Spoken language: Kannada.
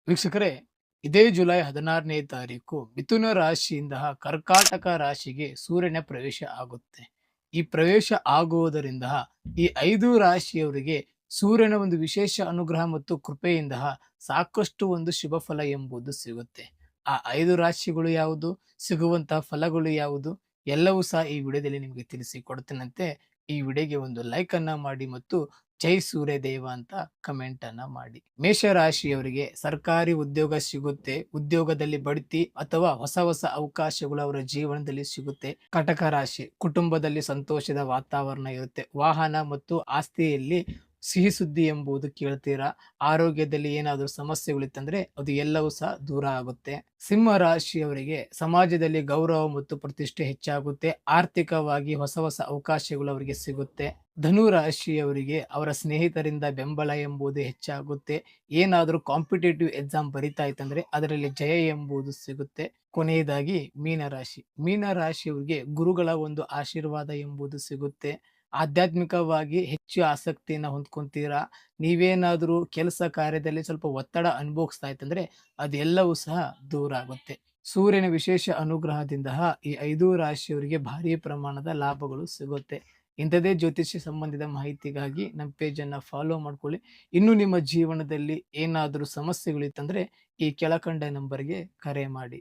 ವೀಕ್ಷಕರೇ, ಇದೇ ಜುಲೈ 16ನೇ ತಾರೀಕು ಮಿಥುನ ರಾಶಿಯಿಂದ ಕರ್ಕಾಟಕ ರಾಶಿಗೆ ಸೂರ್ಯನ ಪ್ರವೇಶ ಆಗುತ್ತೆ. ಈ ಪ್ರವೇಶ ಆಗುವುದರಿಂದ ಈ 5 ರಾಶಿಯವರಿಗೆ ಸೂರ್ಯನ ಒಂದು ವಿಶೇಷ ಅನುಗ್ರಹ ಮತ್ತು ಕೃಪೆಯಿಂದ ಸಾಕಷ್ಟು ಒಂದು ಶುಭ ಫಲ ಎಂಬುದು ಸಿಗುತ್ತೆ. ಆ 5 ರಾಶಿಗಳು ಯಾವುದು? ಸಿಗುವಂತಹ ಫಲಗಳು ಯಾವುದು? ಎಲ್ಲವೂ ಸಹ ಈ ವಿಡಿಯೋದಲ್ಲಿ ನಿಮಗೆ ತಿಳಿಸಿಕೊಡ್ತೇನಂತೆ. ಈ ವಿಡಿಯೋಗೆ ಒಂದು ಲೈಕ್ ಅನ್ನ ಮಾಡಿ ಮತ್ತು ಜೈ ಸೂರ್ಯದೇವ ಅಂತ ಕಮೆಂಟ್ ಅನ್ನ ಮಾಡಿ. ಮೇಷರಾಶಿಯವರಿಗೆ ಸರ್ಕಾರಿ ಉದ್ಯೋಗ ಸಿಗುತ್ತೆ, ಉದ್ಯೋಗದಲ್ಲಿ ಬಡ್ತಿ ಅಥವಾ ಹೊಸ ಹೊಸ ಅವಕಾಶಗಳು ಅವರ ಜೀವನದಲ್ಲಿ ಸಿಗುತ್ತೆ. ಕಟಕ ರಾಶಿ ಕುಟುಂಬದಲ್ಲಿ ಸಂತೋಷದ ವಾತಾವರಣ ಇರುತ್ತೆ. ವಾಹನ ಮತ್ತು ಆಸ್ತಿಯಲ್ಲಿ ಸಿಹಿ ಸುದ್ದಿ ಎಂಬುದು ಕೇಳ್ತೀರಾ. ಆರೋಗ್ಯದಲ್ಲಿ ಏನಾದರೂ ಸಮಸ್ಯೆಗಳಿತ್ತಂದ್ರೆ ಅದು ಎಲ್ಲವೂ ಸಹ ದೂರ ಆಗುತ್ತೆ. ಸಿಂಹ ರಾಶಿಯವರಿಗೆ ಸಮಾಜದಲ್ಲಿ ಗೌರವ ಮತ್ತು ಪ್ರತಿಷ್ಠೆ ಹೆಚ್ಚಾಗುತ್ತೆ. ಆರ್ಥಿಕವಾಗಿ ಹೊಸ ಹೊಸ ಅವಕಾಶಗಳು ಅವರಿಗೆ ಸಿಗುತ್ತೆ. ಧನು ರಾಶಿಯವರಿಗೆ ಅವರ ಸ್ನೇಹಿತರಿಂದ ಬೆಂಬಲ ಎಂಬುದು ಹೆಚ್ಚಾಗುತ್ತೆ. ಏನಾದರೂ ಕಾಂಪಿಟೇಟಿವ್ ಎಕ್ಸಾಮ್ ಬರಿತಾ ಇತ್ತಂದ್ರೆ ಅದರಲ್ಲಿ ಜಯ ಎಂಬುದು ಸಿಗುತ್ತೆ. ಕೊನೆಯದಾಗಿ ಮೀನರಾಶಿ. ಮೀನರಾಶಿಯವರಿಗೆ ಗುರುಗಳ ಒಂದು ಆಶೀರ್ವಾದ ಎಂಬುದು ಸಿಗುತ್ತೆ. ಆಧ್ಯಾತ್ಮಿಕವಾಗಿ ಹೆಚ್ಚು ಆಸಕ್ತಿಯನ್ನು ಹೊಂದ್ಕೊಂತೀರಾ. ನೀವೇನಾದರೂ ಕೆಲಸ ಕಾರ್ಯದಲ್ಲಿ ಸ್ವಲ್ಪ ಒತ್ತಡ ಅನುಭವಿಸ್ತಾ ಇತ್ತಂದ್ರೆ ಅದೆಲ್ಲವೂ ಸಹ ದೂರ ಆಗುತ್ತೆ. ಸೂರ್ಯನ ವಿಶೇಷ ಅನುಗ್ರಹದಿಂದ ಈ 5 ರಾಶಿಯವರಿಗೆ ಭಾರಿ ಪ್ರಮಾಣದ ಲಾಭಗಳು ಸಿಗುತ್ತೆ. ಇಂಥದೇ ಜ್ಯೋತಿಷ್ಯ ಸಂಬಂಧಿತ ಮಾಹಿತಿಗಾಗಿ ನಮ್ಮ ಪೇಜನ್ನು ಫಾಲೋ ಮಾಡ್ಕೊಳ್ಳಿ. ಇನ್ನು ನಿಮ್ಮ ಜೀವನದಲ್ಲಿ ಏನಾದರೂ ಸಮಸ್ಯೆಗಳಿತ್ತಂದ್ರೆ ಈ ಕೆಳಕಂಡ ನಂಬರ್ಗೆ ಕರೆ ಮಾಡಿ.